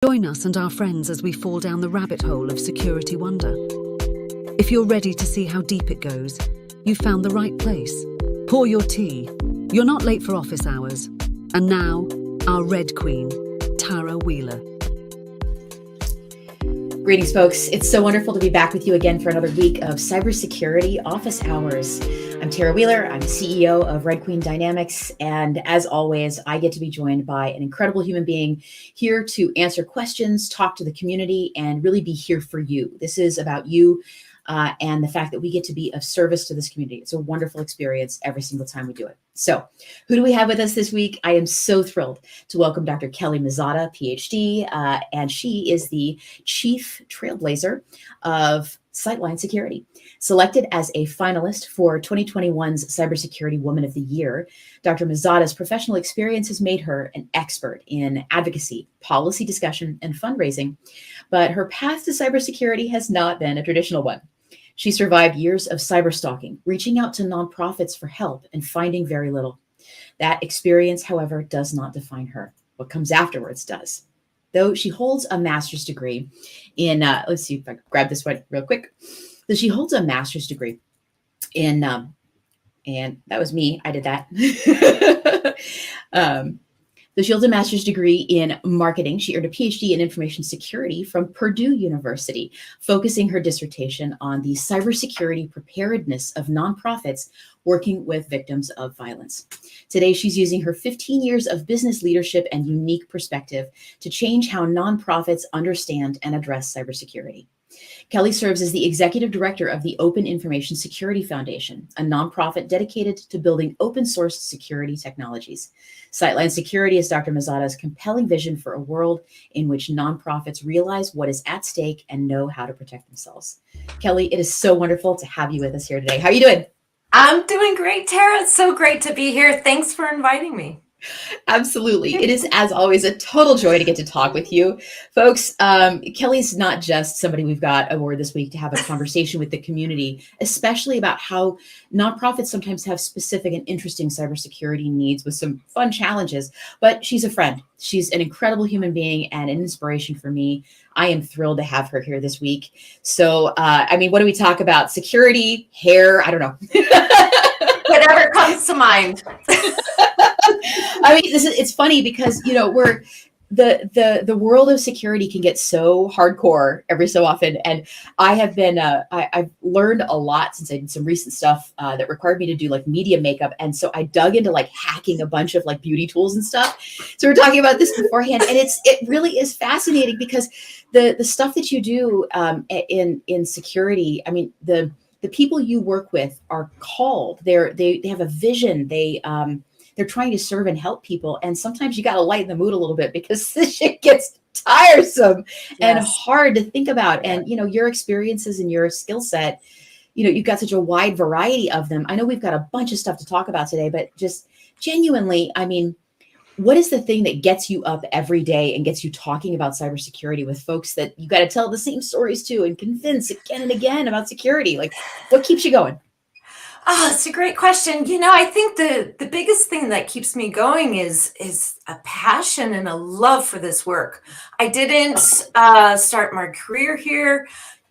Join us and our friends as we fall down the rabbit hole of security wonder. If you're ready to see how deep it goes, you've found the right place. Pour your tea. You're not late for office hours. And now, our Red Queen, Tarah Wheeler. Greetings, folks. It's so wonderful to be back with you again for another week of Cybersecurity Office Hours. I'm Tarah Wheeler. I'm CEO of Red Queen Dynamics. And as always, I get to be joined by an incredible human being here to answer questions, talk to the community, and really be here for you. This is about you and the fact that we get to be of service to this community. It's a wonderful experience every single time we do it. So who do we have with us this week? I am so thrilled to welcome Dr. Kelley Misata, PhD, and she is the Chief Trailblazer of Sightline Security. Selected as a finalist for 2021's Cybersecurity Woman of the Year, Dr. Misata's professional experience has made her an expert in advocacy, policy discussion, and fundraising, but her path to cybersecurity has not been a traditional one. She survived years of cyberstalking, reaching out to nonprofits for help and finding very little. That experience, however, does not define her. What comes afterwards does. Though she holds a master's degree in, let's see if I can grab this one real quick. So she holds a master's degree in, and that was me, I did that. So she holds a master's degree in marketing. She earned a PhD in information security from Purdue University, focusing her dissertation on the cybersecurity preparedness of nonprofits working with victims of violence. Today, she's using her 15 years of business leadership and unique perspective to change how nonprofits understand and address cybersecurity. Kelley serves as the executive director of the Open Information Security Foundation, a nonprofit dedicated to building open source security technologies. Sightline Security is Dr. Misata's compelling vision for a world in which nonprofits realize what is at stake and know how to protect themselves. Kelley, it is so wonderful to have you with us here today. How are you doing? I'm doing great, Tara. It's so great to be here. Thanks for inviting me. Absolutely. It is, as always, a total joy to get to talk with you. Folks, Kelley's not just somebody we've got aboard this week to have a conversation with the community, especially about how nonprofits sometimes have specific and interesting cybersecurity needs with some fun challenges, but she's a friend. She's an incredible human being and an inspiration for me. I am thrilled to have her here this week. So, what do we talk about? Security, hair, I don't know. Whatever comes to mind. It's funny because, we're the world of security can get so hardcore every so often. And I have been, I've learned a lot since I did some recent stuff that required me to do like media makeup. And so I dug into like hacking a bunch of like beauty tools and stuff. So we're talking about this beforehand, and it really is fascinating because the stuff that you do in security, the people you work with are called, they have a vision. They're trying to serve and help people. And sometimes you got to lighten the mood a little bit because this shit gets tiresome and hard to think about. And, your experiences and your skill set, you've got such a wide variety of them. I know we've got a bunch of stuff to talk about today, but just genuinely, what is the thing that gets you up every day and gets you talking about cybersecurity with folks that you got to tell the same stories to and convince again and again about security? Like, what keeps you going? Oh, it's a great question. I think the biggest thing that keeps me going is a passion and a love for this work. I didn't start my career here.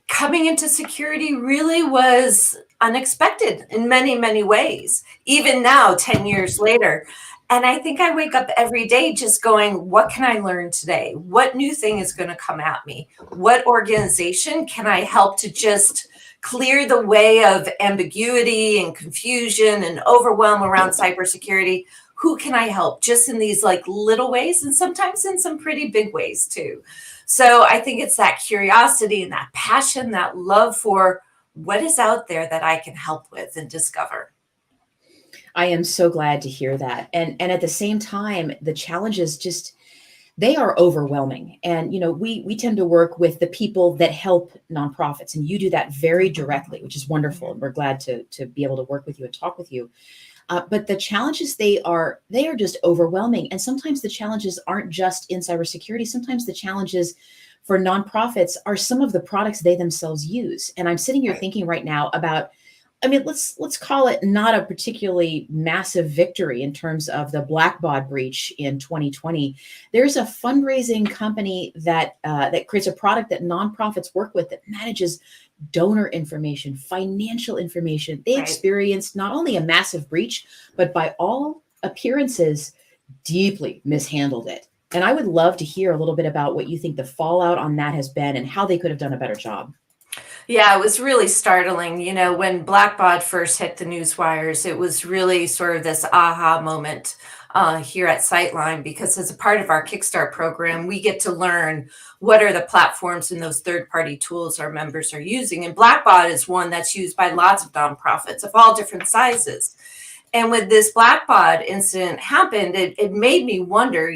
Coming into security really was unexpected in many, many ways, even now, 10 years later. And I think I wake up every day just going, what can I learn today? What new thing is going to come at me? What organization can I help to just clear the way of ambiguity and confusion and overwhelm around cybersecurity? Who can I help just in these like little ways and sometimes in some pretty big ways too? So I think it's that curiosity and that passion, that love for what is out there that I can help with and discover. I am so glad to hear that. And at the same time, the challenges they are overwhelming. And, we tend to work with the people that help nonprofits, and you do that very directly, which is wonderful. And we're glad to be able to work with you and talk with you. But the challenges, they are just overwhelming. And sometimes the challenges aren't just in cybersecurity. Sometimes the challenges for nonprofits are some of the products they themselves use. And I'm sitting here thinking right now about I mean, let's call it not a particularly massive victory in terms of the Blackbaud breach in 2020. There's a fundraising company that creates a product that nonprofits work with that manages donor information, financial information. They Right. experienced not only a massive breach, but by all appearances, deeply mishandled it. And I would love to hear a little bit about what you think the fallout on that has been and how they could have done a better job. Yeah, it was really startling. When Blackbaud first hit the news wires, it was really sort of this aha moment here at Sightline, because as a part of our Kickstart program, we get to learn what are the platforms and those third-party tools our members are using. And Blackbaud is one that's used by lots of nonprofits of all different sizes. And when this Blackbaud incident happened, it made me wonder,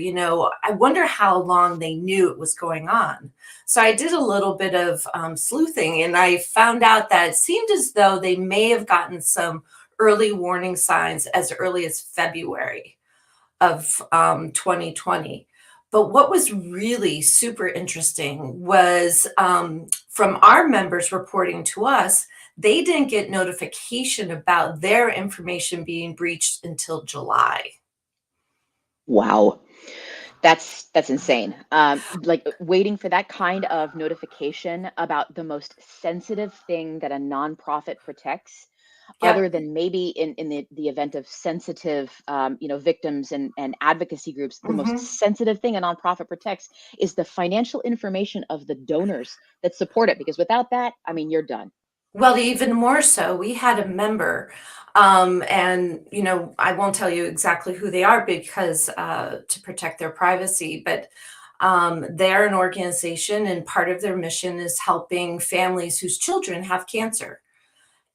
I wonder how long they knew it was going on. So I did a little bit of sleuthing, and I found out that it seemed as though they may have gotten some early warning signs as early as February of 2020. But what was really super interesting was from our members reporting to us, they didn't get notification about their information being breached until July. Wow. That's insane. Like waiting for that kind of notification about the most sensitive thing that a nonprofit protects, Yep. other than maybe in the event of sensitive, victims and advocacy groups, the most sensitive thing a nonprofit protects is the financial information of the donors that support it. Because without that, I mean, you're done. Well, even more so, we had a member, and I won't tell you exactly who they are because to protect their privacy, but they're an organization, and part of their mission is helping families whose children have cancer.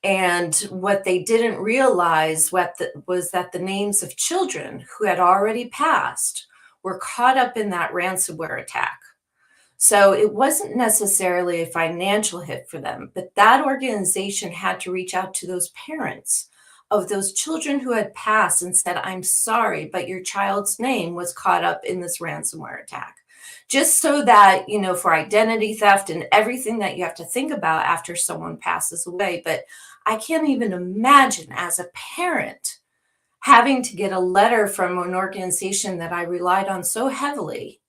And what they didn't realize was that the names of children who had already passed were caught up in that ransomware attack. So it wasn't necessarily a financial hit for them, but that organization had to reach out to those parents of those children who had passed and said, I'm sorry, but your child's name was caught up in this ransomware attack. Just so that, for identity theft and everything that you have to think about after someone passes away. But I can't even imagine as a parent having to get a letter from an organization that I relied on so heavily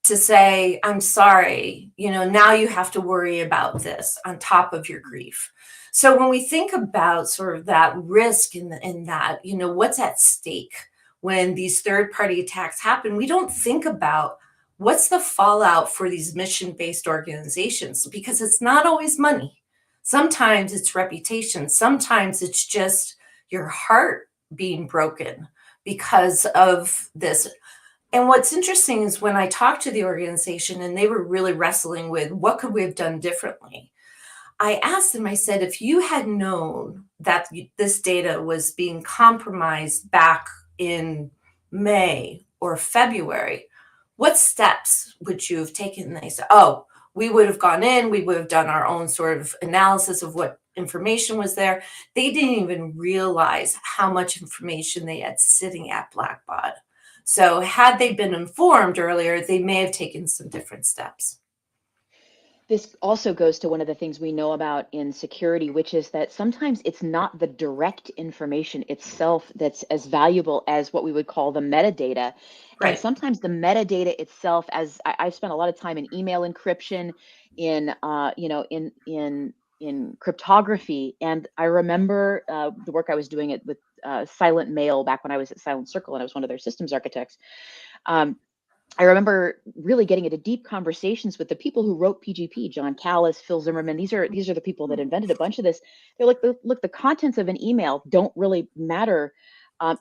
to say, I'm sorry, now you have to worry about this on top of your grief. So when we think about sort of that risk in that, what's at stake when these third-party attacks happen, we don't think about what's the fallout for these mission-based organizations, because it's not always money. Sometimes it's reputation. Sometimes it's just your heart being broken because of this. And what's interesting is when I talked to the organization and they were really wrestling with what could we have done differently, I asked them, I said, if you had known that this data was being compromised back in May or February, what steps would you have taken? And they said, oh, we would have gone in, we would have done our own sort of analysis of what information was there. They didn't even realize how much information they had sitting at Blackbaud. So had they been informed earlier, they may have taken some different steps. This also goes to one of the things we know about in security, which is that sometimes it's not the direct information itself that's as valuable as what we would call the metadata. Right. And sometimes the metadata itself, as I've spent a lot of time in email encryption, in cryptography, and I remember the work I was doing with Silent Mail back when I was at Silent Circle, and I was one of their systems architects. I remember really getting into deep conversations with the people who wrote PGP, John Callis, Phil Zimmerman. These are the people that invented a bunch of this. They're like, look, the contents of an email don't really matter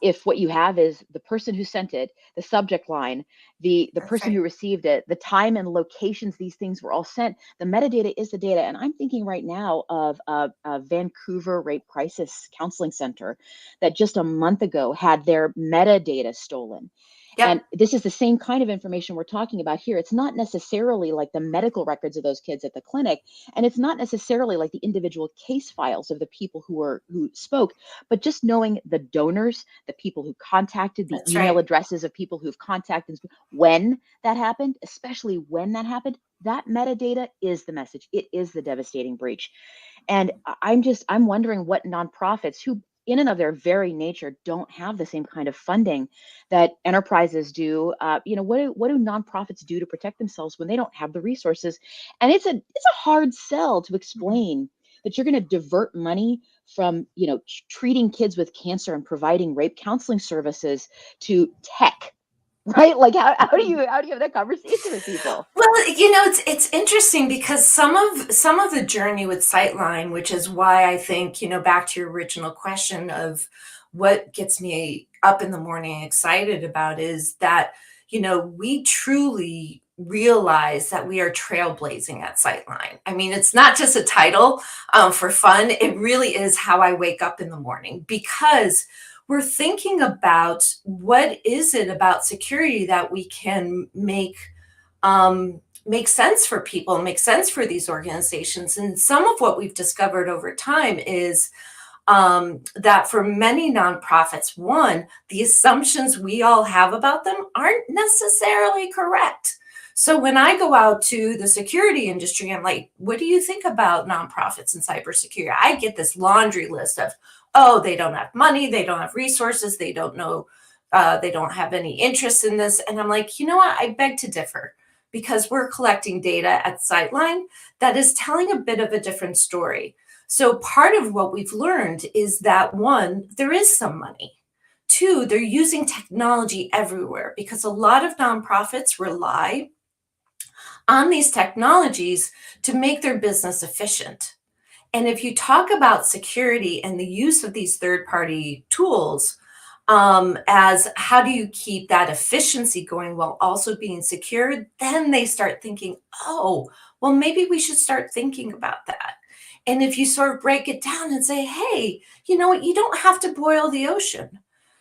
if what you have is the person who sent it, the subject line, the person who received it, the time and locations these things were all sent. The metadata is the data. And I'm thinking right now of a Vancouver Rape Crisis Counseling Center that just a month ago had their metadata stolen. Yep. And this is the same kind of information we're talking about here. It's not necessarily like the medical records of those kids at the clinic, and it's not necessarily like the individual case files of the people who spoke, but just knowing the donors, the people who contacted, the That's email right. addresses of people who've contacted, when that happened, especially when that happened, that metadata is the message. It is the devastating breach. And I'm wondering what nonprofits who in and of their very nature don't have the same kind of funding that enterprises do. What do nonprofits do to protect themselves when they don't have the resources? And it's a hard sell to explain that you're going to divert money from treating kids with cancer and providing rape counseling services to tech, right? Like how do you have that conversation with people? Well, it's interesting because some of the journey with Sightline, which is why I think, back to your original question of what gets me up in the morning excited about is that, we truly realize that we are trailblazing at Sightline. I mean, it's not just a title for fun. It really is how I wake up in the morning because we're thinking about what is it about security that we can make sense for people, make sense for these organizations. And some of what we've discovered over time is that for many nonprofits, one, the assumptions we all have about them aren't necessarily correct. So when I go out to the security industry, I'm like, what do you think about nonprofits and cybersecurity? I get this laundry list of, oh, they don't have money, they don't have resources, they don't know, they don't have any interest in this. And I'm like, you know what? I beg to differ because we're collecting data at Sightline that is telling a bit of a different story. So part of what we've learned is that one, there is some money. Two, they're using technology everywhere because a lot of nonprofits rely on these technologies to make their business efficient. And if you talk about security and the use of these third-party tools, as how do you keep that efficiency going while also being secure, then they start thinking, oh, well, maybe we should start thinking about that. And if you sort of break it down and say, hey, you know what, you don't have to boil the ocean.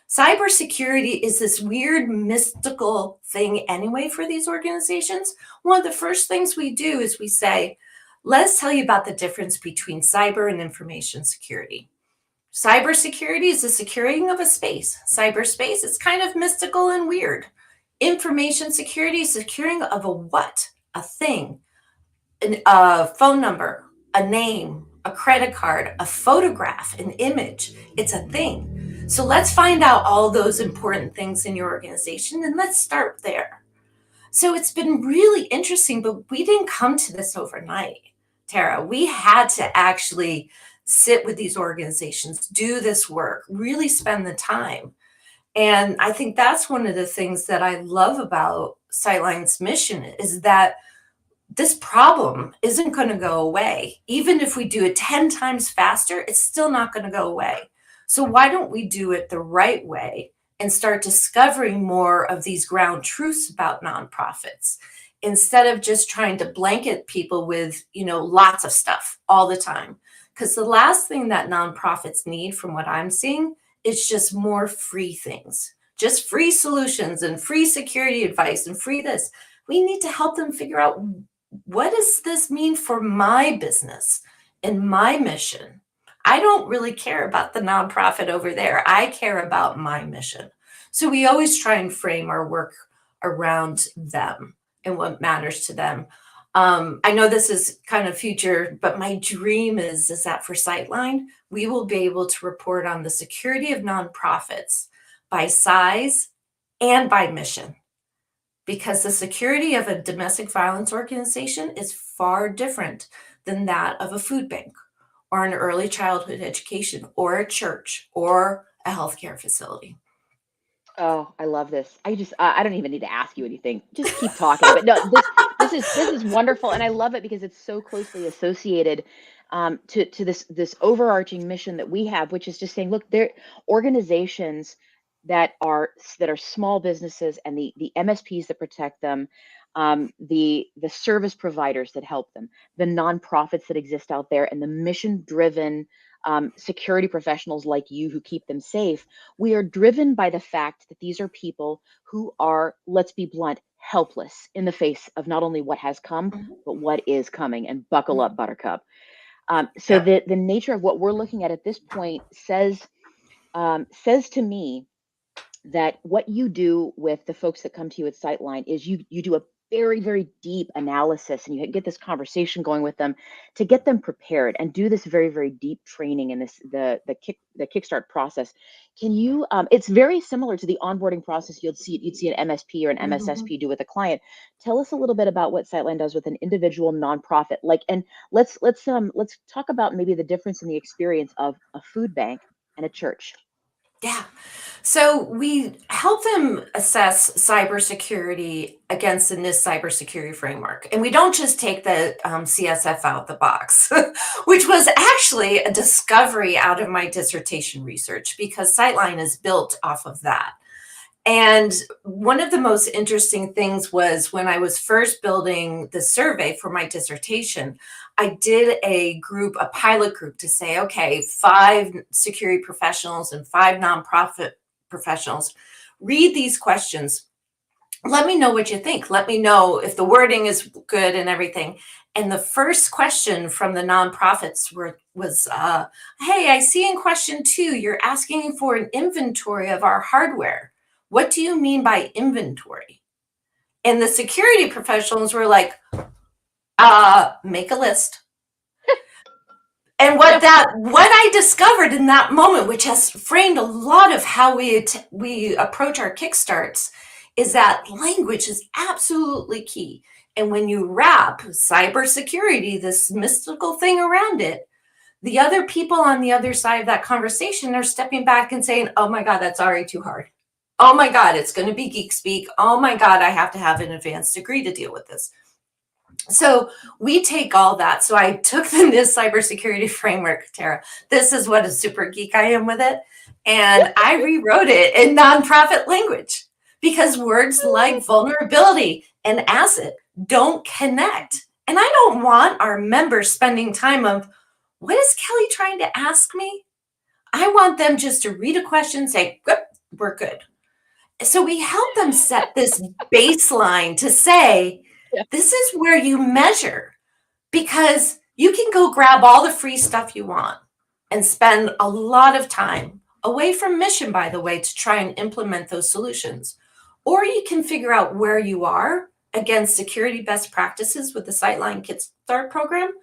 Cybersecurity is this weird mystical thing anyway for these organizations. One of the first things we do is we say, let's tell you about the difference between cyber and information security. Cybersecurity is the securing of a space. Cyberspace is kind of mystical and weird. Information security is securing of a what? A thing, a phone number, a name, a credit card, a photograph, an image. It's a thing. So let's find out all those important things in your organization and let's start there. So it's been really interesting, but we didn't come to this overnight, Tara. We had to actually sit with these organizations, do this work, really spend the time. And I think that's one of the things that I love about Sightline's mission is that this problem isn't going to go away. Even if we do it 10 times faster, it's still not going to go away. So why don't we do it the right way and start discovering more of these ground truths about nonprofits instead of just trying to blanket people with, lots of stuff all the time? Because the last thing that nonprofits need, from what I'm seeing, is just more free things, just free solutions and free security advice and free this. We need to help them figure out, what does this mean for my business and my mission? I don't really care about the nonprofit over there. I care about my mission. So we always try and frame our work around them and what matters to them. I know this is kind of future, but my dream is that for Sightline, we will be able to report on the security of nonprofits by size and by mission. Because the security of a domestic violence organization is far different than that of a food bank or an early childhood education or a church or a healthcare facility. Oh, I love this. I don't even need to ask you anything. Just keep talking. But no, this is wonderful, and I love it because it's so closely associated to this overarching mission that we have, which is just saying, look, there organizations that are small businesses and the MSPs that protect them, the service providers that help them, the nonprofits that exist out there, and the mission driven security professionals like you who keep them safe. We are driven by the fact that these are people who are, let's be blunt, helpless in the face of not only what has come, but what is coming. And buckle up, Buttercup. So Yep. the nature of what we're looking at this point says to me that what you do with the folks that come to you at Sightline is you do a very, very deep analysis, and you get this conversation going with them to get them prepared and do this very, very deep training in the Kickstart process. Can you, it's very similar to the onboarding process you'd see an MSP or an MSSP do with a client. Tell us a little bit about what Sightline does with an individual nonprofit. And let's talk about maybe the difference in the experience of a food bank and a church. Yeah. So we help them assess cybersecurity against the NIST cybersecurity framework. And we don't just take the CSF out the box, which was actually a discovery out of my dissertation research, because Sightline is built off of that. And one of the most interesting things was when I was first building the survey for my dissertation, I did a pilot group to say, okay, 5 security professionals and 5 nonprofit professionals, read these questions. Let me know what you think. Let me know if the wording is good and everything. And the first question from the nonprofits was, hey, I see in question 2, you're asking for an inventory of our hardware. What do you mean by inventory? And the security professionals were like, make a list. And what I discovered in that moment, which has framed a lot of how we approach our Kickstarts, is that language is absolutely key. And when you wrap cybersecurity, this mystical thing around it, the other people on the other side of that conversation are stepping back and saying, oh my God, that's already too hard. Oh my God, it's going to be geek speak. Oh my God, I have to have an advanced degree to deal with this. So we take all that. So I took the NIST cybersecurity framework, Tara. This is what a super geek I am with it. And I rewrote it in nonprofit language, because words like vulnerability and asset don't connect. And I don't want our members spending time of, what is Kelley trying to ask me? I want them just to read a question, say, good, we're good. So we help them set this baseline to say, this is where you measure, because you can go grab all the free stuff you want and spend a lot of time away from mission, by the way, to try and implement those solutions. Or you can figure out where you are against security best practices with the Sightline Kickstart program.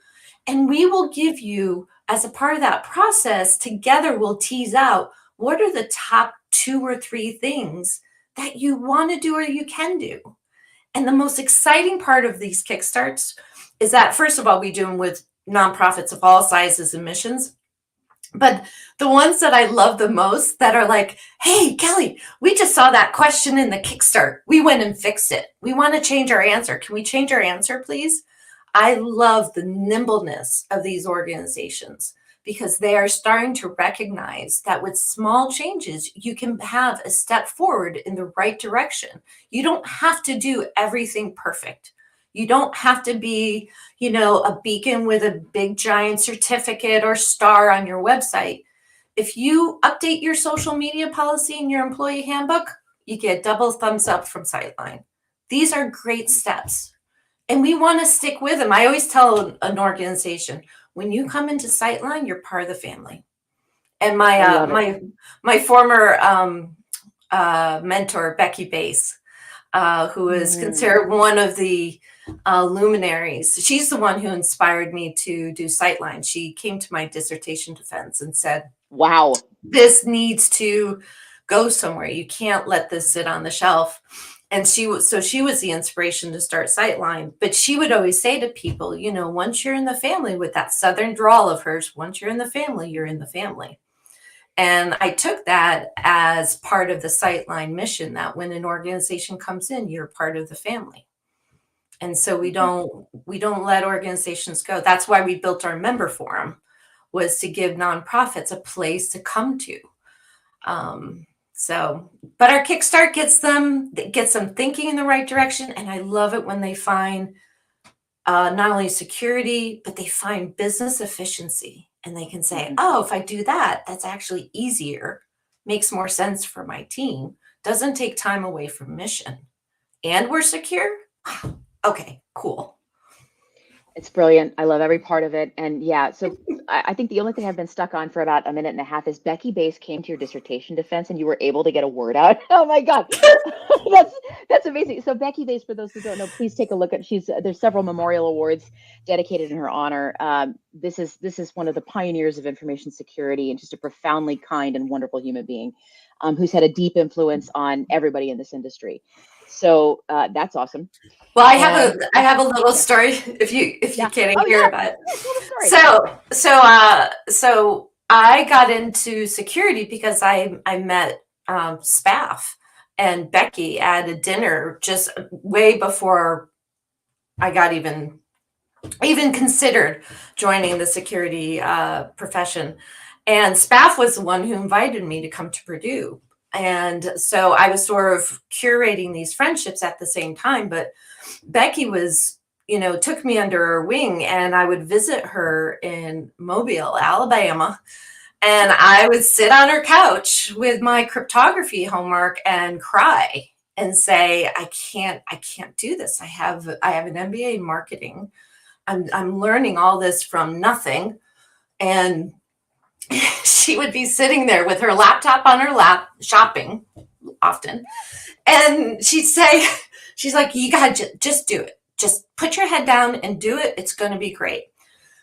And we will give you, as a part of that process, together we'll tease out what are the top 2 or 3 things that you want to do or you can do. And the most exciting part of these Kickstarts is that, first of all, we do them with nonprofits of all sizes and missions. But the ones that I love the most that are like, hey, Kelley, we just saw that question in the Kickstart. We went and fixed it. We want to change our answer. Can we change our answer, please? I love the nimbleness of these organizations, because they are starting to recognize that with small changes, you can have a step forward in the right direction. You don't have to do everything perfect. You don't have to be, a beacon with a big giant certificate or star on your website. If you update your social media policy in your employee handbook, you get double thumbs up from Sightline. These are great steps, and we want to stick with them. I always tell an organization, when you come into Sightline, you're part of the family. And my former mentor, Becky Bass, who is considered one of the luminaries, she's the one who inspired me to do Sightline. She came to my dissertation defense and said, wow, this needs to go somewhere. You can't let this sit on the shelf. And she was the inspiration to start Sightline. But she would always say to people, once you're in the family, with that Southern drawl of hers, once you're in the family, you're in the family. And I took that as part of the Sightline mission, that when an organization comes in, you're part of the family. And so we don't let organizations go. That's why we built our member forum, was to give nonprofits a place to come to. But our Kickstart gets them thinking in the right direction. And I love it when they find not only security, but they find business efficiency. and they can say, oh, if I do that, that's actually easier, makes more sense for my team, doesn't take time away from mission, and we're secure. Okay, cool. It's brilliant. I love every part of it. And yeah, so I think the only thing I've been stuck on for about a minute and a half is Becky Bass came to your dissertation defense and you were able to get a word out. Oh my God. That's amazing. So Becky Bass, for those who don't know, please take a look at, there's several memorial awards dedicated in her honor. This is one of the pioneers of information security and just a profoundly kind and wonderful human being who's had a deep influence on everybody in this industry. So that's awesome. Well, I have a little story if you can't hear about it. So I got into security because I met Spaff and Becky at a dinner just way before I got even considered joining the security profession. And Spaff was the one who invited me to come to Purdue. And so I was sort of curating these friendships at the same time, but Becky was, took me under her wing, and I would visit her in Mobile, Alabama, and I would sit on her couch with my cryptography homework and cry and say, I can't do this. I have an MBA in marketing. I'm learning all this from nothing. And she would be sitting there with her laptop on her lap, shopping often. And she's like, you gotta just do it. Just put your head down and do it. It's going to be great.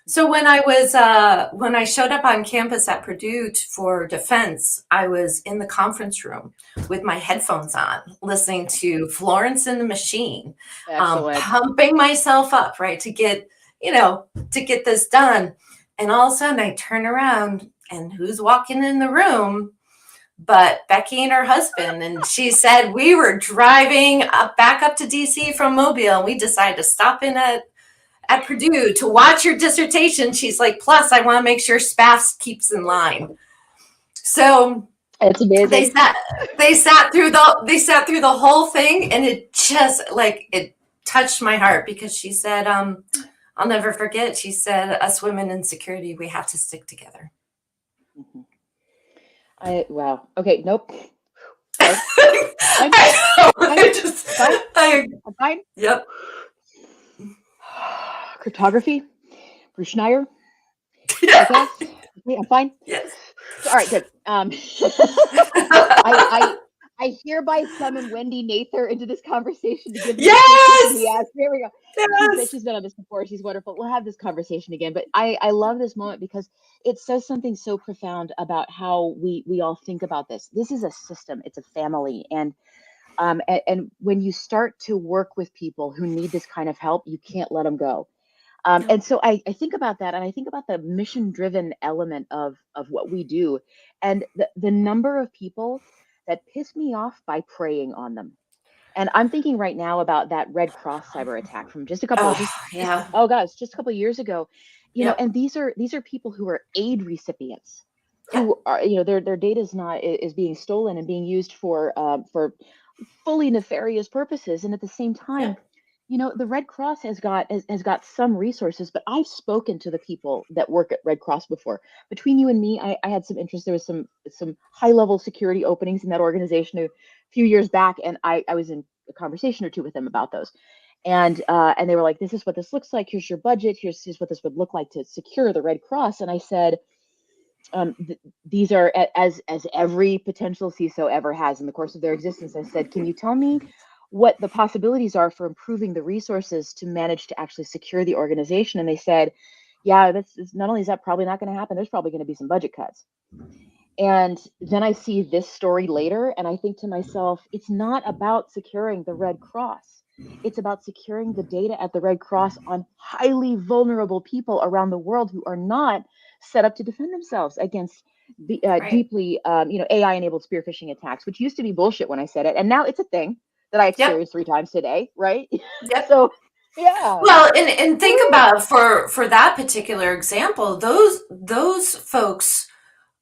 So when I showed up on campus at Purdue for defense, I was in the conference room with my headphones on, listening to Florence and the Machine, pumping myself up, right, to get this done. And all of a sudden I turn around, and who's walking in the room but Becky and her husband? And she said, we were driving back up to DC from Mobile, and we decided to stop in at Purdue to watch your dissertation. She's like, plus I want to make sure Spaff keeps in line. So it's amazing. They sat through the whole thing, and it just it touched my heart, because she said, I'll never forget. She said, us women in security, we have to stick together. Mm-hmm. Wow. Okay. Nope. I'm fine. Yep. Cryptography. Bruce Schneier. Okay. I'm fine. Yes. All right. Good. I hereby summon Wendy Nather into this conversation to give me yes. There we go. Yes. She's been on this before. She's wonderful. We'll have this conversation again. But I love this moment because it says something so profound about how we all think about this. This is a system. It's a family. And when you start to work with people who need this kind of help, you can't let them go. And so I think about that, and I think about the mission-driven element of what we do, and the number of people that piss me off by preying on them. And I'm thinking right now about that Red Cross cyber attack from just a couple of years ago. You know, and these are people who are aid recipients, who are, their data is being stolen and being used for fully nefarious purposes. And at the same time, the Red Cross has got some resources, but I've spoken to the people that work at Red Cross before. Between you and me, I had some interest. There was some high-level security openings in that organization a few years back, and I was in a conversation or two with them about those. And they were like, this is what this looks like. Here's your budget. Here's what this would look like to secure the Red Cross. And I said, these are, as every potential CISO ever has in the course of their existence, I said, can you tell me what the possibilities are for improving the resources to manage to actually secure the organization? And they said, yeah, that's not only is that probably not going to happen, there's probably going to be some budget cuts. And then I see this story later, and I think to myself, it's not about securing the Red Cross. It's about securing the data at the Red Cross on highly vulnerable people around the world who are not set up to defend themselves against the deeply, AI-enabled spear phishing attacks, which used to be bullshit when I said it, and now it's a thing that I experienced 3 times today, right? Yep. So, yeah. Well, and think about for that particular example, those folks,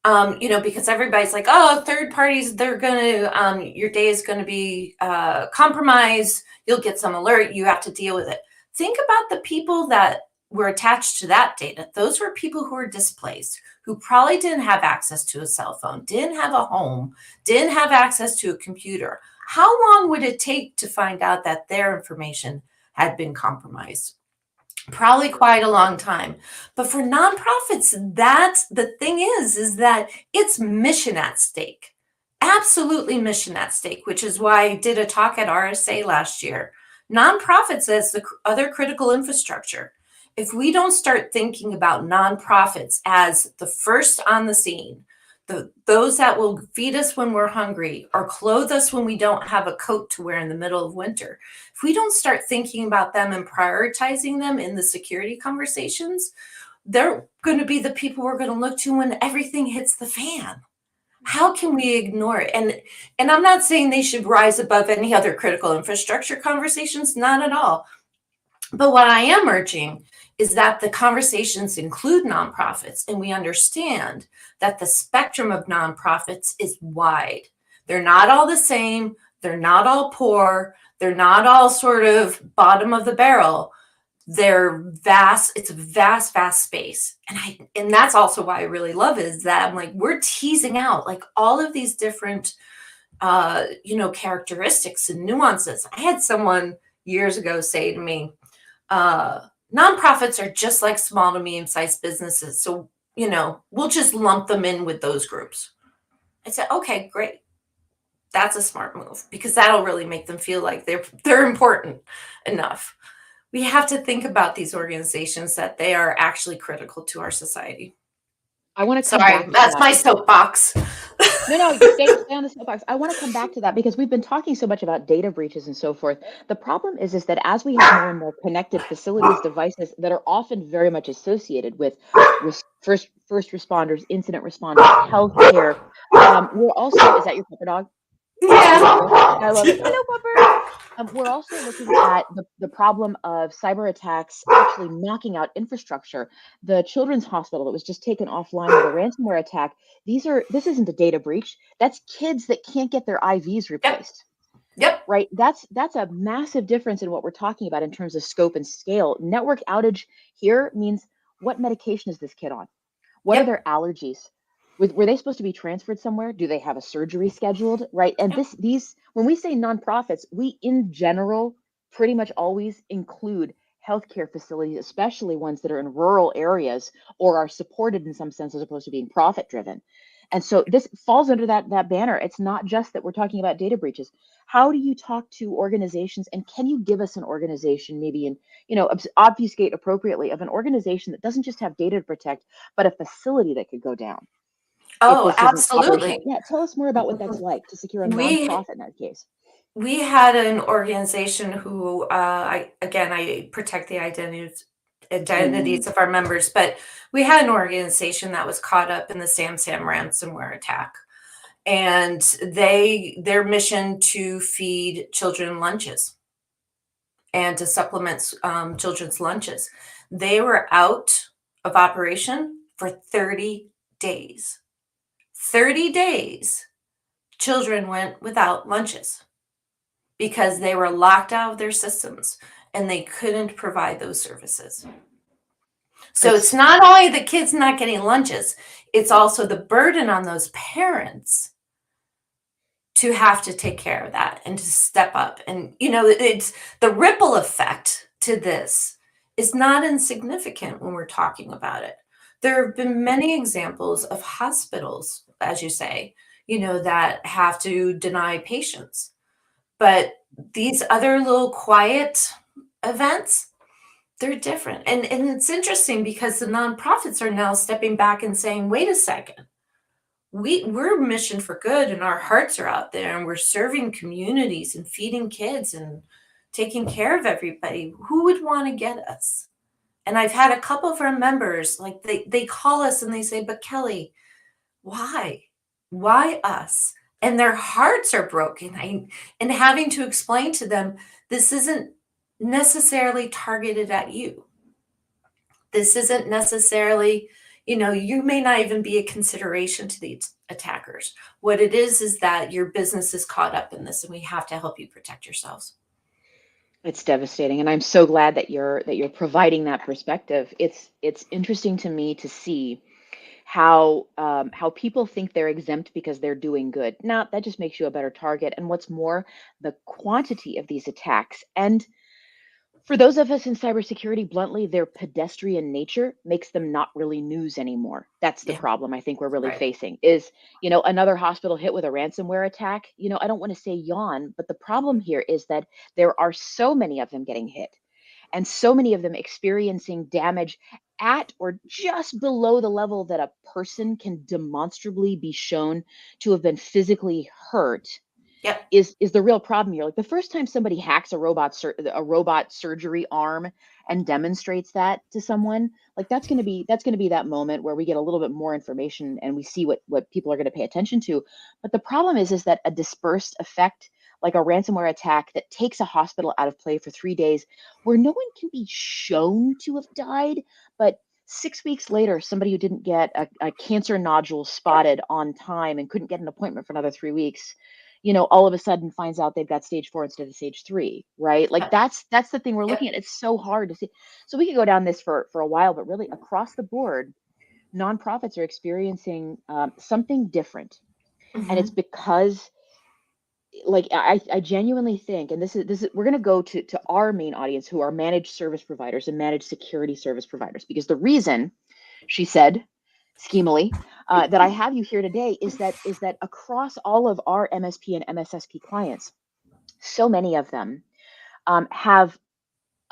because everybody's like, oh, third parties, they're gonna, your day is gonna be compromised. You'll get some alert. You have to deal with it. Think about the people that were attached to that data, those were people who were displaced, who probably didn't have access to a cell phone, didn't have a home, didn't have access to a computer. How long would it take to find out that their information had been compromised? Probably quite a long time. But for nonprofits, that's the thing is that it's mission at stake. Absolutely mission at stake, which is why I did a talk at RSA last year. Nonprofits as the other critical infrastructure. If we don't start thinking about nonprofits as the first on the scene, those that will feed us when we're hungry or clothe us when we don't have a coat to wear in the middle of winter, if we don't start thinking about them and prioritizing them in the security conversations, they're going to be the people we're going to look to when everything hits the fan. How can we ignore it? And I'm not saying they should rise above any other critical infrastructure conversations, not at all. But what I am urging is that the conversations include nonprofits, and we understand that the spectrum of nonprofits is wide. They're not all the same. They're not all poor. They're not all sort of bottom of the barrel. They're vast. It's a vast, vast space. And that's also why I really love it, is that I'm like, we're teasing out like all of these different, characteristics and nuances. I had someone years ago say to me, nonprofits are just like small to medium-sized businesses. So, we'll just lump them in with those groups. I said, okay, great. That's a smart move, because that'll really make them feel like they're important enough. We have to think about these organizations that they are actually critical to our society. I want to come Sorry, back to that's that. my soapbox. No, stay on the soapbox. I want to come back to that because we've been talking so much about data breaches and so forth. The problem is that as we have more and more connected facilities, devices that are often very much associated with first responders, incident responders, healthcare, we're also, is that your pupper dog? Yeah. I love it. Hello, pupper. We're also looking at the problem of cyber attacks actually knocking out infrastructure. The children's hospital that was just taken offline with a ransomware attack. This isn't a data breach. That's kids that can't get their IVs replaced. Yep. Right. That's a massive difference in what we're talking about in terms of scope and scale. Network outage here means, what medication is this kid on? What are their allergies? Were they supposed to be transferred somewhere? Do they have a surgery scheduled? Right. And these, when we say nonprofits, we in general pretty much always include healthcare facilities, especially ones that are in rural areas or are supported in some sense as opposed to being profit driven. And so this falls under that banner. It's not just that we're talking about data breaches. How do you talk to organizations, and can you give us an organization, maybe in, obfuscate appropriately, of an organization that doesn't just have data to protect, but a facility that could go down? Oh, absolutely. Yeah, tell us more about what that's like to secure a nonprofit in that case. We had an organization who, I protect the identities of our members, but we had an organization that was caught up in the SamSam ransomware attack, and their mission to feed children lunches and to supplement children's lunches. They were out of operation for 30 days. 30 days, children went without lunches because they were locked out of their systems and they couldn't provide those services. So it's not only the kids not getting lunches, it's also the burden on those parents to have to take care of that and to step up. And, it's the ripple effect to this is not insignificant when we're talking about it. There have been many examples of hospitals, as you say, that have to deny patients. But these other little quiet events, they're different. And it's interesting because the nonprofits are now stepping back and saying, wait a second, we're mission for good and our hearts are out there and we're serving communities and feeding kids and taking care of everybody. Who would want to get us? And I've had a couple of our members, like they call us and they say, but Kelley, why? Why us? And their hearts are broken. And having to explain to them, this isn't necessarily targeted at you. This isn't necessarily, you may not even be a consideration to these attackers. What it is that your business is caught up in this and we have to help you protect yourselves. It's devastating, and I'm so glad that you're providing that perspective. It's interesting to me to see how people think they're exempt because they're doing good. Now, that just makes you a better target. And what's more, the quantity of these attacks and for those of us in cybersecurity, bluntly, their pedestrian nature makes them not really news anymore. That's the Yeah, problem I think we're really right. facing is, another hospital hit with a ransomware attack. I don't want to say yawn, but the problem here is that there are so many of them getting hit and so many of them experiencing damage at or just below the level that a person can demonstrably be shown to have been physically hurt Yep. is the real problem here. Like the first time somebody hacks a robot surgery arm and demonstrates that to someone, like that's going to be that moment where we get a little bit more information and we see what people are going to pay attention to. But the problem is that a dispersed effect like a ransomware attack that takes a hospital out of play for 3 days where no one can be shown to have died, but 6 weeks later, somebody who didn't get a cancer nodule spotted on time and couldn't get an appointment for another 3 weeks, all of a sudden finds out they've got stage 4 instead of stage 3, right? Like Yep. that's the thing we're looking Yep. at. It's so hard to see. So we could go down this for a while, but really across the board, nonprofits are experiencing something different, and it's Hmm. because like I genuinely think, and this is we're going to go to our main audience who are managed service providers and managed security service providers because the reason she said schemally that I have you here today is that across all of our MSP and MSSP clients, so many of them have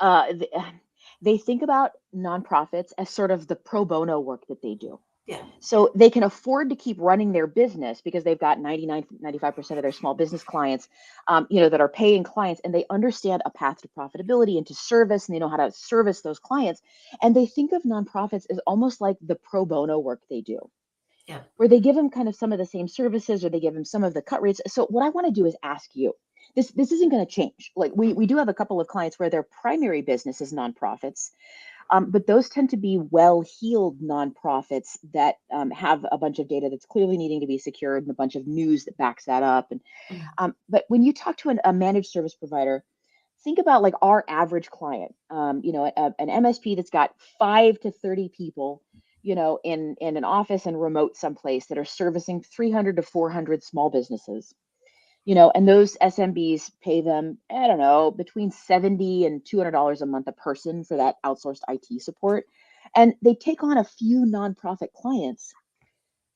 they think about nonprofits as sort of the pro bono work that they do. Yeah. So they can afford to keep running their business because they've got 95% of their small business clients, that are paying clients, and they understand a path to profitability and to service, and they know how to service those clients. And they think of nonprofits as almost like the pro bono work they do, Yeah. where they give them kind of some of the same services or they give them some of the cut rates. So what I want to do is ask you, this isn't going to change. Like we do have a couple of clients where their primary business is nonprofits, but those tend to be well-heeled nonprofits that have a bunch of data that's clearly needing to be secured and a bunch of news that backs that up. And Mm. but when you talk to a managed service provider, think about like our average client, an MSP that's got 5 to 30 people, in an office and remote someplace that are servicing 300 to 400 small businesses. And those SMBs pay them, I don't know, between $70 and $200 a month a person for that outsourced IT support. And they take on a few nonprofit clients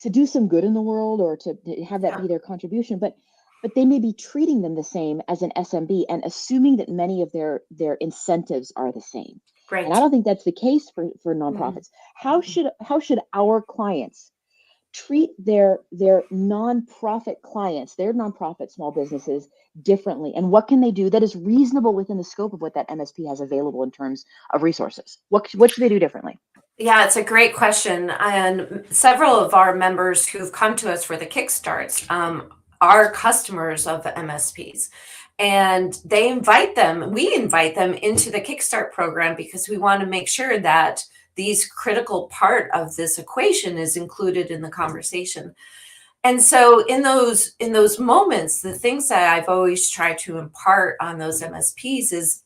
to do some good in the world or to have that be Yeah. their contribution. But they may be treating them the same as an SMB and assuming that many of their incentives are the same. And I Great. don't think that's the case for Mm. nonprofits. How should our clients treat their nonprofit clients, their nonprofit small businesses differently? And what can they do that is reasonable within the scope of what that MSP has available in terms of resources? What should they do differently? Yeah, it's a great question. And several of our members who've come to us for the Kickstarts are customers of the MSPs. And we invite them into the Kickstart program because we want to make sure that these critical part of this equation is included in the conversation. And so in those moments, the things that I've always tried to impart on those MSPs is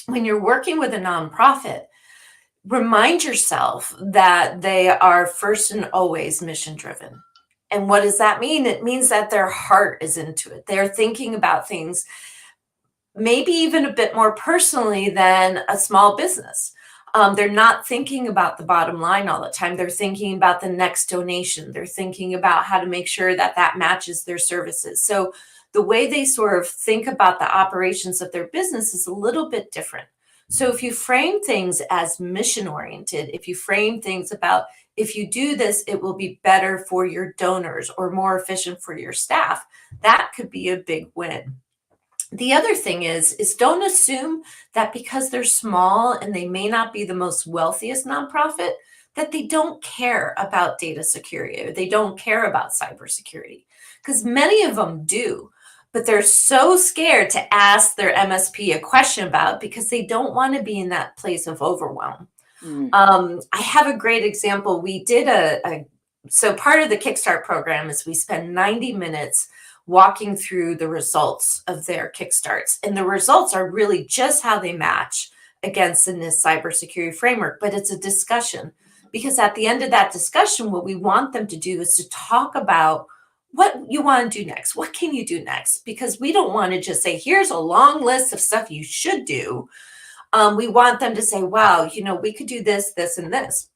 when you're working with a nonprofit, remind yourself that they are first and always mission driven. And what does that mean? It means that their heart is into it. They're thinking about things maybe even a bit more personally than a small business. They're not thinking about the bottom line all the time. They're thinking about the next donation. They're thinking about how to make sure that that matches their services. So the way they sort of think about the operations of their business is a little bit different. So if you frame things as mission oriented, if you frame things about if you do this, it will be better for your donors or more efficient for your staff, that could be a big win. The other thing is don't assume that because they're small and they may not be the most wealthiest nonprofit, that they don't care about data security or they don't care about cybersecurity. Because many of them do, but they're so scared to ask their MSP a question about it because they don't want to be in that place of overwhelm. Mm, I have a great example. We did so part of the Kickstart program is we spend 90 minutes walking through the results of their kickstarts. And the results are really just how they match against the NIST cybersecurity framework, but it's a discussion. Because at the end of that discussion, what we want them to do is to talk about what you want to do next. What can you do next? Because we don't want to just say, here's a long list of stuff you should do. We want them to say, wow, we could do this, this, and this.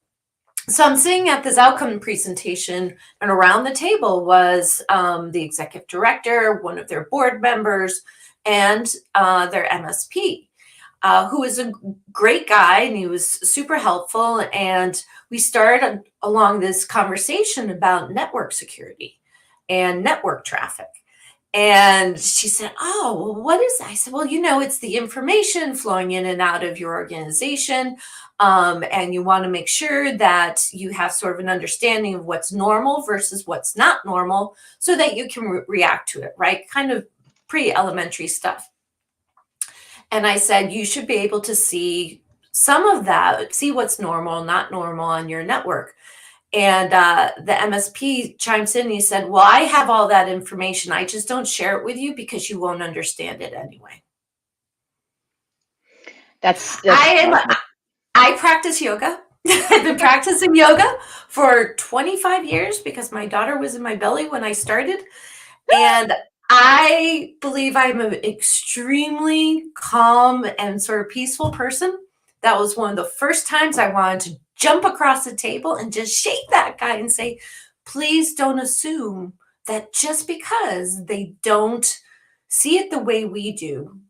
So I'm sitting at this outcome presentation, and around the table was the executive director, one of their board members, and their MSP, who was a great guy, and he was super helpful. And we started along this conversation about network security and network traffic. And she said, oh, well, what is that? I said, well, it's the information flowing in and out of your organization. And you want to make sure that you have sort of an understanding of what's normal versus what's not normal so that you can react to it, right? Kind of pretty elementary stuff. And I said, you should be able to see some of that, see what's normal, not normal on your network. And the MSP chimes in and he said, well, I have all that information. I just don't share it with you because you won't understand it anyway. I practice yoga. I've been practicing yoga for 25 years because my daughter was in my belly when I started. And I believe I'm an extremely calm and sort of peaceful person. That was one of the first times I wanted to jump across the table and just shake that guy and say, please don't assume that just because they don't see it the way we do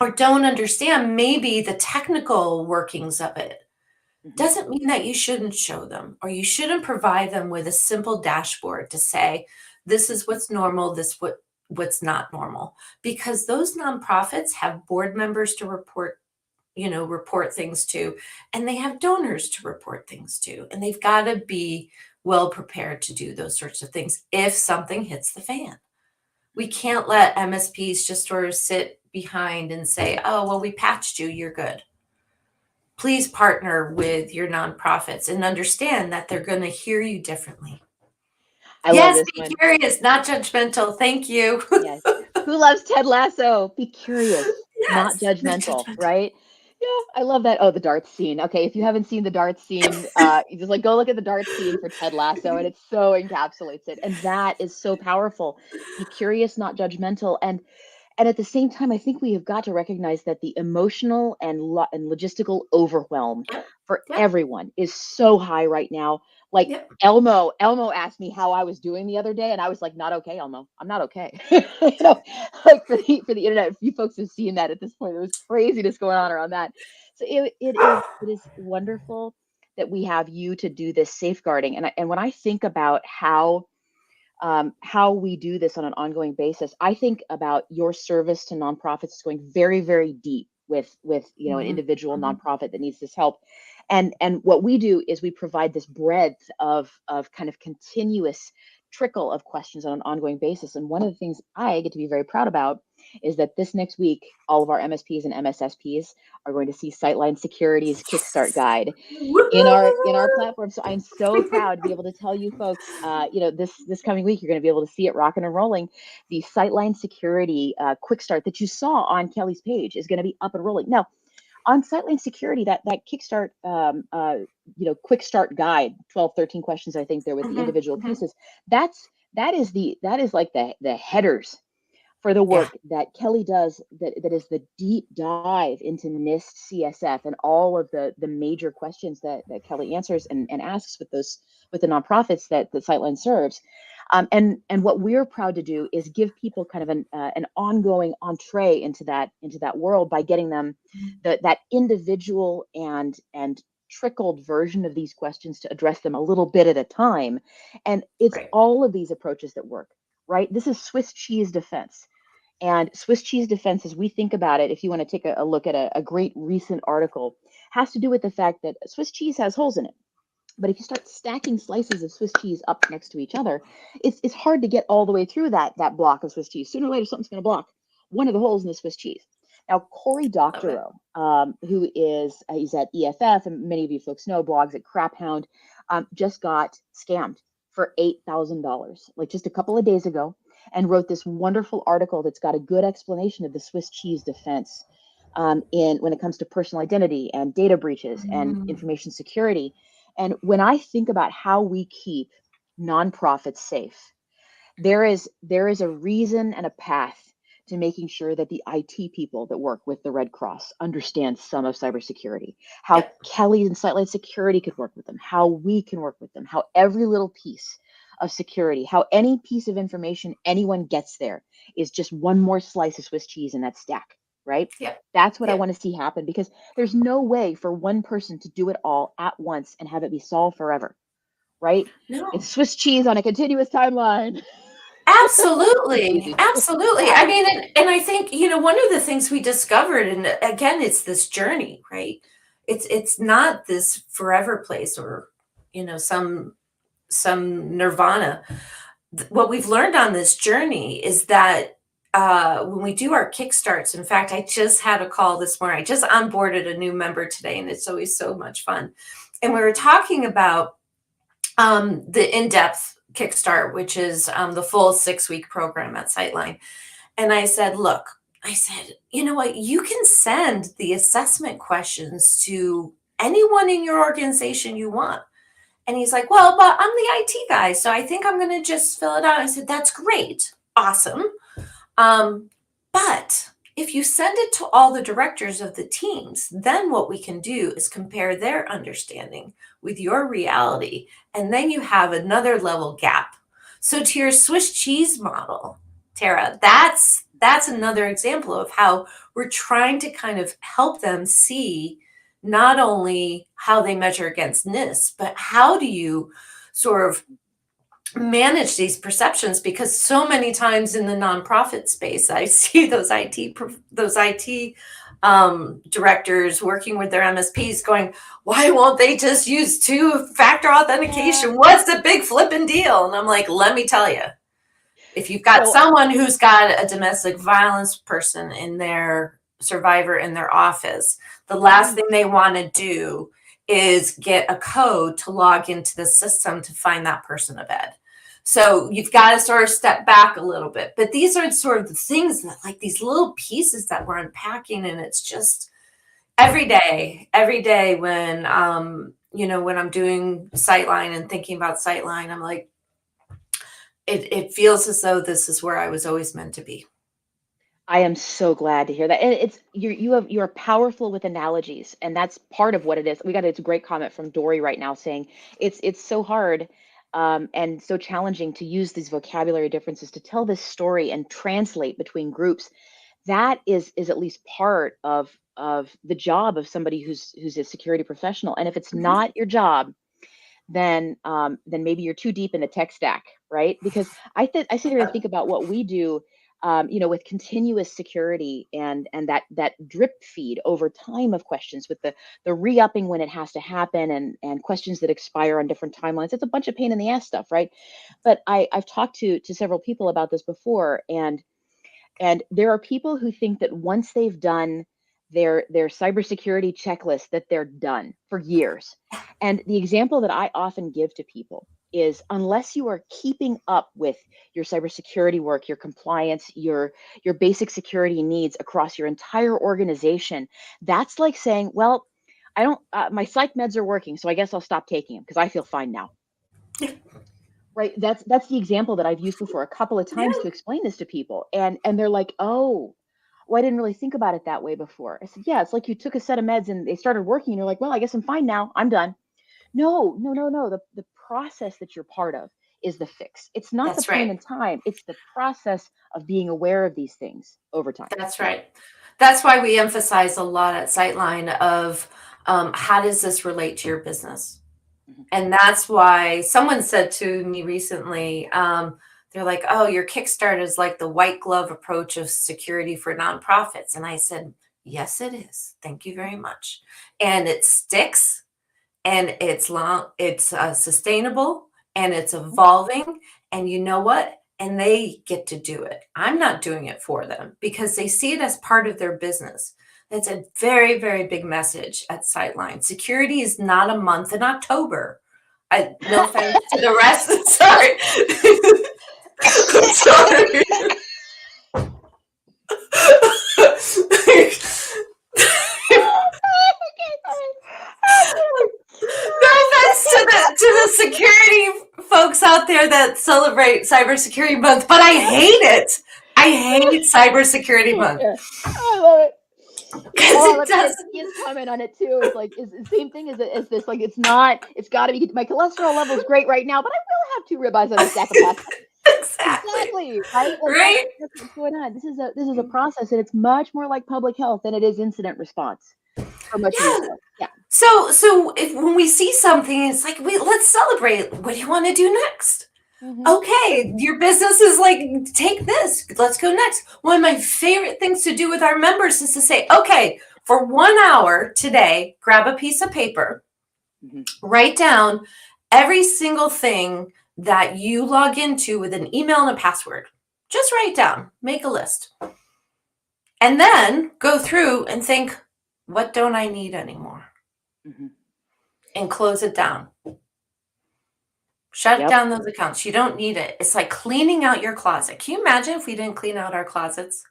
or don't understand maybe the technical workings of it doesn't mean that you shouldn't show them or you shouldn't provide them with a simple dashboard to say, this is what's normal, what's not normal. Because those nonprofits have board members to report things to, and they have donors to report things to, and they've got to be well prepared to do those sorts of things if something hits the fan. We can't let MSPs just sort of sit behind and say, oh, well, we patched you, you're good. Please partner with your nonprofits and understand that they're going to hear you differently. Yes, be curious, not judgmental. Thank you. Yes. Who loves Ted Lasso? Be curious, yes, not judgmental, right? Yeah, I love that. Oh, the darts scene. Okay, if you haven't seen the darts scene, you just go look at the darts scene for Ted Lasso, and it so encapsulates it. And that is so powerful. Be curious, not judgmental. And at the same time, I think we have got to recognize that the emotional and logistical overwhelm for everyone is so high right now. Like Elmo asked me how I was doing the other day, and I was like, not okay, Elmo. I'm not okay. Like for the internet, a few folks have seen that at this point. There was craziness going on around that. So it is wonderful that we have you to do this safeguarding. And when I think about how we do this on an ongoing basis, I think about your service to nonprofits is going very, very deep with an individual nonprofit that needs this help. And what we do is we provide this breadth of kind of continuous trickle of questions on an ongoing basis. And one of the things I get to be very proud about is that this next week, all of our MSPs and MSSPs are going to see Sightline Security's Kickstart guide in our platform. So I'm so proud to be able to tell you folks, this coming week, you're going to be able to see it rocking and rolling. The Sightline Security Quick Start that you saw on Kelly's page is going to be up and rolling. Now, on Sightline Security, that Kickstart, Quick Start guide, 12, 13 questions, I think there with the individual pieces. That is like the headers for the work that Kelley does, that is the deep dive into NIST CSF and all of the major questions that Kelley answers and asks with the nonprofits that Sightline serves. And what we're proud to do is give people kind of an ongoing entree into that world by getting them that individual and trickled version of these questions to address them a little bit at a time. And it's all of these approaches that work, right? This is Swiss cheese defense. And Swiss cheese defense, as we think about it, if you want to take a look at a great recent article, has to do with the fact that Swiss cheese has holes in it. But if you start stacking slices of Swiss cheese up next to each other, it's hard to get all the way through that block of Swiss cheese. Sooner or later, something's going to block one of the holes in the Swiss cheese. Now, Cory Doctorow, who he's at EFF, and many of you folks know, blogs at Crap Hound, just got scammed for $8,000, like just a couple of days ago. and wrote this wonderful article that's got a good explanation of the Swiss cheese defense when it comes to personal identity and data breaches and information security. And when I think about how we keep nonprofits safe, there is a reason and a path to making sure that the IT people that work with the Red Cross understand some of cybersecurity, how Yep. Kelley and Sightline Security could work with them, how we can work with them, how every little piece of security, how any piece of information anyone gets there is just one more slice of Swiss cheese in that stack, right? Yep. That's what I Yep. want to see happen, because there's no way for one person to do it all at once and have it be solved forever, right? No. It's Swiss cheese on a continuous timeline. Absolutely. Absolutely. Yeah. I mean, and I think, one of the things we discovered, and again, it's this journey, right? It's not this forever place or, some nirvana. What we've learned on this journey is that when we do our kickstarts, in fact, I just had a call this morning. I just onboarded a new member today, and it's always so much fun. And we were talking about the in-depth kickstart, which is the full 6-week program at Sightline. And I said, look, you know what? You can send the assessment questions to anyone in your organization you want. And he's like, well, but I'm the IT guy, so I think I'm going to just fill it out. I said, that's great. Awesome. But if you send it to all the directors of the teams, then what we can do is compare their understanding with your reality. And then you have another level gap. So to your Swiss cheese model, Tara, that's another example of how we're trying to kind of help them see not only how they measure against NIST, but how do you sort of manage these perceptions? Because so many times in the nonprofit space, I see those IT directors working with their MSPs going, why won't they just use 2-factor authentication? What's the big flipping deal? And I'm like, let me tell you, if you've got someone who's got a domestic violence person in their survivor in their office, the last thing they want to do is get a code to log into the system to find that person a bed. So you've got to sort of step back a little bit. But these are sort of the things that, like, these little pieces that we're unpacking, and it's just every day when when I'm doing Sightline and thinking about Sightline, I'm like, it feels as though this is where I was always meant to be. I am so glad to hear that. And you're powerful with analogies, and that's part of what it is. It's a great comment from Dory right now saying it's so hard and so challenging to use these vocabulary differences to tell this story and translate between groups. That is at least part of the job of somebody who's a security professional. And if it's not your job, then maybe you're too deep in the tech stack, right? Because I sit here and think about what we do, with continuous security and that drip feed over time of questions, with the re-upping when it has to happen, and questions that expire on different timelines. It's a bunch of pain in the ass stuff, right? But I've talked to several people about this before, and there are people who think that once they've done their cybersecurity checklist, that they're done for years. And the example that I often give to people is, unless you are keeping up with your cybersecurity work, your compliance, your basic security needs across your entire organization, that's like saying, well, I don't, my psych meds are working, so I guess I'll stop taking them because I feel fine now. Right. That's the example that I've used before a couple of times to explain this to people. And they're like, oh, well, I didn't really think about it that way before. I said, yeah, it's like you took a set of meds and they started working and you're like, well, I guess I'm fine now. I'm done. No. The process that you're part of is the fix. It's not the point in time. It's the process of being aware of these things over time. That's right. That's why we emphasize a lot at Sightline of how does this relate to your business? And that's why someone said to me recently, they're like, oh, your Kickstart is like the white glove approach of security for nonprofits. And I said, yes, it is. Thank you very much. And it sticks, and it's sustainable, and it's evolving. And you know what? And they get to do it. I'm not doing it for them because they see it as part of their business. That's a very, very big message at Sightline. Security is not a month in October. No offense to the rest. Sorry. I'm sorry. No offense to the security folks out there that celebrate Cybersecurity Month, but I hate it. I hate Cybersecurity Month Yeah. I love it. because Oh, it let me get does. Ian's comment on it too. It's like, is the same thing as this. Like, it's not, it's got to be, my cholesterol level is great right now, but I will have 2 ribeyes on a stack of pasta. Exactly. Exactly, right? Like, Right? that's what's going on. This is a process, and it's much more like public health than it is incident response for much of these Yeah. folks. Yeah. So if when we see something, it's like let's celebrate. What do you want to do next? Mm-hmm. Okay, your business is like, take this. Let's go next. One of my favorite things to do with our members is to say, okay, for 1 hour today, grab a piece of paper, Mm-hmm. write down every single thing that you log into with an email and a password. Just write it down, make a list. And then go through and think, what don't I need anymore? Mm-hmm. And close it down. Shut Yep. down those accounts. You don't need it. It's like cleaning out your closet. Can you imagine if we didn't clean out our closets?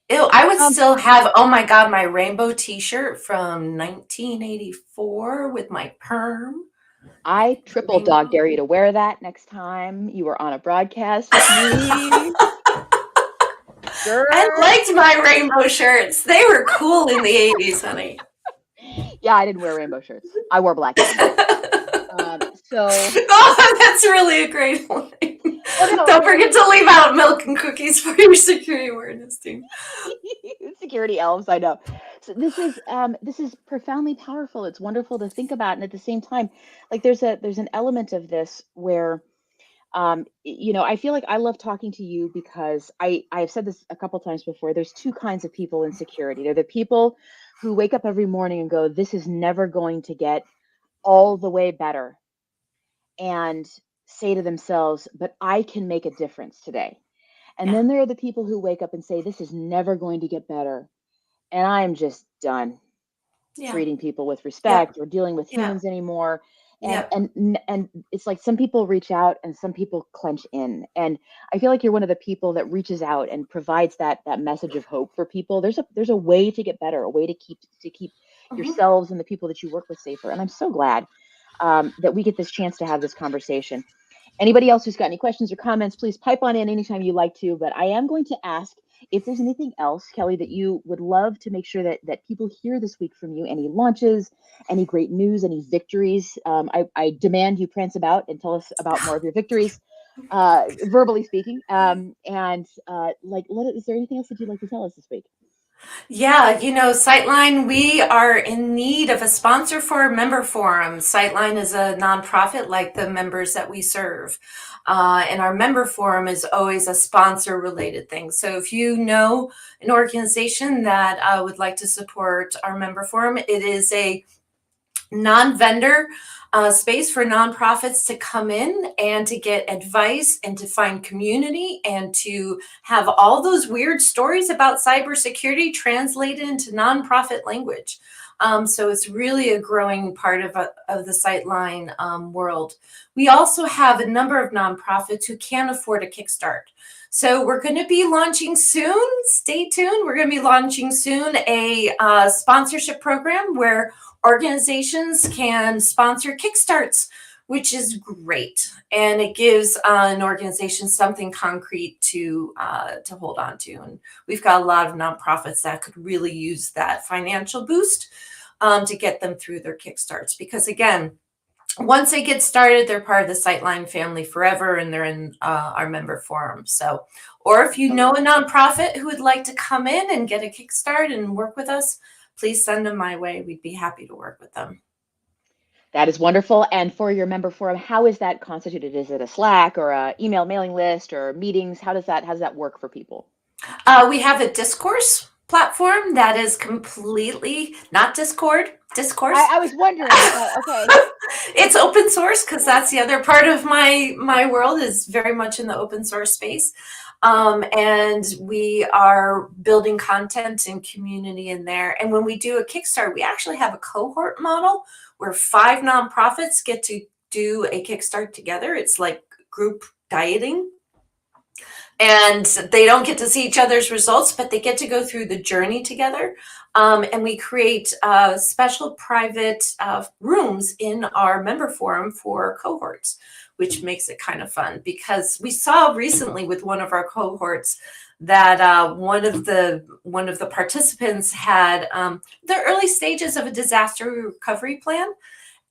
Ew, I would still have, oh my God, my rainbow t-shirt from 1984 with my perm. I triple dog dare you to wear that next time you were on a broadcast with me. Sure. I liked my rainbow shirts. They were cool in the 80s, honey. Yeah, I didn't wear rainbow shirts. I wore black. So. Oh, that's really a great one. Oh, no, Don't forget to leave out milk and cookies for your security awareness team. Security elves, I know. So this is profoundly powerful. It's wonderful to think about, and at the same time, like there's an element of this where I feel like I love talking to you because I've said this a couple times before. There's 2 kinds of people in security. They're the people who wake up every morning and go, this is never going to get all the way better, and say to themselves, but I can make a difference today. And then there are the people who wake up and say, this is never going to get better, and I'm just done treating people with respect or dealing with humans anymore. And it's like some people reach out and some people clench in. And I feel like you're one of the people that reaches out and provides that message of hope for people. There's a way to get better, a way to keep yourselves and the people that you work with safer. And I'm so glad that we get this chance to have this conversation. Anybody else who's got any questions or comments, please pipe on in anytime you like to. But I am going to ask if there's anything else, Kelley, that you would love to make sure that people hear this week from you. Any launches, any great news, any victories. I demand you prance about and tell us about more of your victories, verbally speaking. Is there anything else that you'd like to tell us this week? Yeah, Sightline, we are in need of a sponsor for our member forum. Sightline is a nonprofit like the members that we serve. And our member forum is always a sponsor related thing. So if you know an organization that would like to support our member forum, it is a non-vendor space for nonprofits to come in and to get advice and to find community and to have all those weird stories about cybersecurity translated into nonprofit language. So it's really a growing part of the Sightline world. We also have a number of nonprofits who can't afford a kickstart. So we're going to be launching soon. Stay tuned. We're going to be launching soon a sponsorship program where organizations can sponsor Kickstarts, which is great. And it gives an organization something concrete to hold on to. And we've got a lot of nonprofits that could really use that financial boost to get them through their Kickstarts. Because again, once they get started, they're part of the Sightline family forever, and they're in our member forum. So, or if you know a nonprofit who would like to come in and get a Kickstart and work with us, please send them my way. We'd be happy to work with them. That is wonderful. And for your member forum, how is that constituted? Is it a Slack or a email mailing list or meetings? How does that work for people? We have a discourse platform that is completely not discourse. I was wondering. Okay. It's open source because that's the other part of my world is very much in the open source space. And we are building content and community in there. And when we do a Kickstarter, we actually have a cohort model where 5 nonprofits get to do a Kickstart together. It's like group dieting and they don't get to see each other's results, but they get to go through the journey together. And we create special private rooms in our member forum for cohorts, which makes it kind of fun, because we saw recently with one of our cohorts that one of the participants had the early stages of a disaster recovery plan,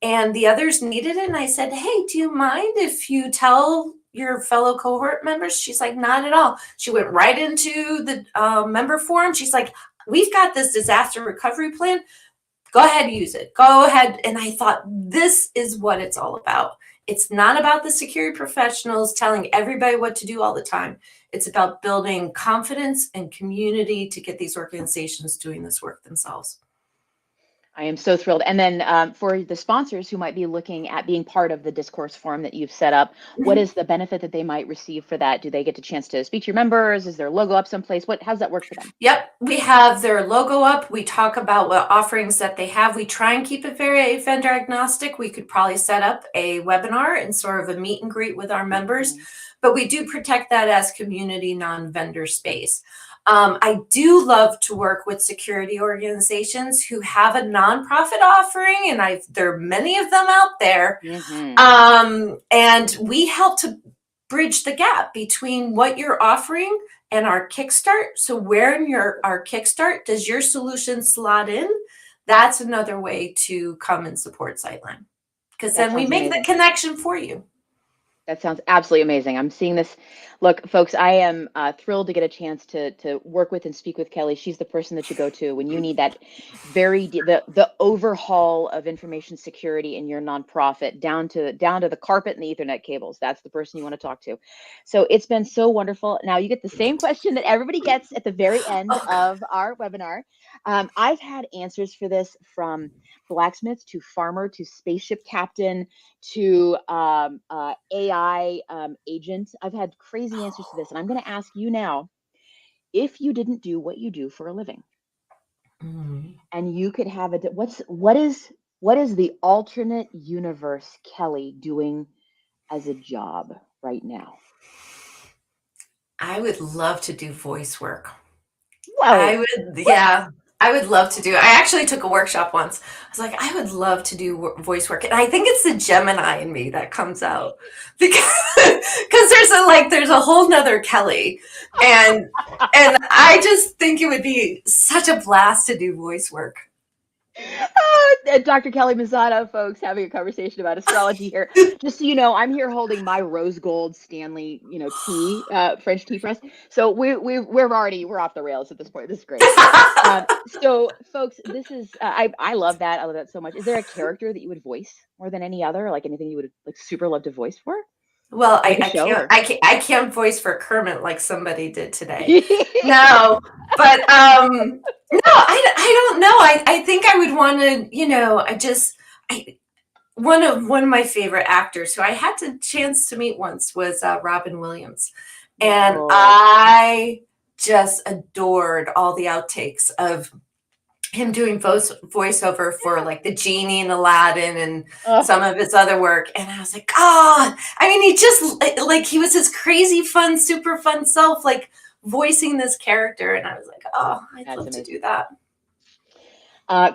and the others needed it. And I said, hey, do you mind if you tell your fellow cohort members? She's like, not at all. She went right into the member forum. She's like, we've got this disaster recovery plan. Go ahead, use it. Go ahead. And I thought, this is what it's all about. It's not about the security professionals telling everybody what to do all the time. It's about building confidence and community to get these organizations doing this work themselves. I am so thrilled. And then for the sponsors who might be looking at being part of the discourse forum that you've set up, what is the benefit that they might receive for that? Do they get a chance to speak to your members? Is their logo up someplace? How's that work for them? Yep, we have their logo up. We talk about what offerings that they have. We try and keep it very vendor agnostic. We could probably set up a webinar and sort of a meet and greet with our members, but we do protect that as community, non-vendor space. I do love to work with security organizations who have a nonprofit offering, and there are many of them out there. And we help to bridge the gap between what you're offering and our Kickstart. So where in our Kickstart does your solution slot in? That's another way to come and support Sightline, because then we make the connection for you. That sounds absolutely amazing. I'm seeing this. Look, folks, I am thrilled to get a chance to work with and speak with Kelley. She's the person that you go to when you need that the overhaul of information security in your nonprofit, down to the carpet and the Ethernet cables. That's the person you want to talk to. So it's been so wonderful. Now you get the same question that everybody gets at the very end of our webinar. I've had answers for this from blacksmith to farmer to spaceship captain to AI agent. I've had crazy answers to this, and I'm going to ask you now, if you didn't do what you do for a living, and you could have what is the alternate universe Kelley doing as a job right now? I would love to do voice work. Whoa. I would love to do it. I actually took a workshop once. I was like, I would love to do voice work. And I think it's the Gemini in me that comes out, because there's a whole nother Kelley. And I just think it would be such a blast to do voice work. Dr. Kelley Misata, folks, having a conversation about astrology here. Just so you know, I'm here holding my rose gold Stanley, tea, French tea press. So we're off the rails at this point. This is great. So, folks, this is I love that. I love that so much. Is there a character that you would voice more than any other? Like anything you would super love to voice for? Well, I can't voice for Kermit like somebody did today. No, but no, I don't know. I think I would want to, one of my favorite actors who I had the chance to meet once was Robin Williams, and I just adored all the outtakes of him doing voiceover for like the genie in Aladdin and some of his other work. And I was like, he just he was his crazy fun, super fun self, like voicing this character. And I was like, I'd love to do that.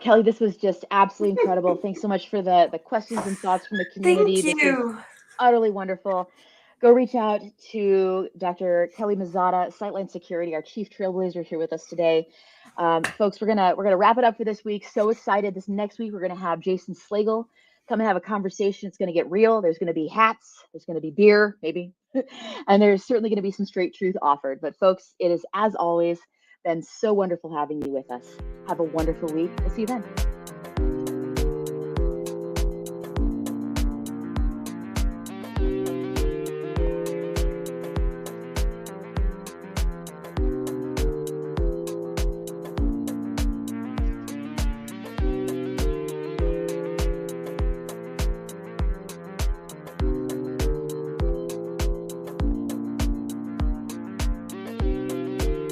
Kelley, this was just absolutely incredible. Thanks so much for the questions and thoughts from the community. Thank you. This is utterly wonderful. Go reach out to Dr. Kelley Misata, Sightline Security, our chief trailblazer, here with us today. Folks, we're gonna wrap it up for this week. So excited! This next week we're gonna have Jason Slagle come and have a conversation. It's gonna get real. There's gonna be hats. There's gonna be beer, maybe, and there's certainly gonna be some straight truth offered. But folks, it is, as always, been so wonderful having you with us. Have a wonderful week. We'll see you then.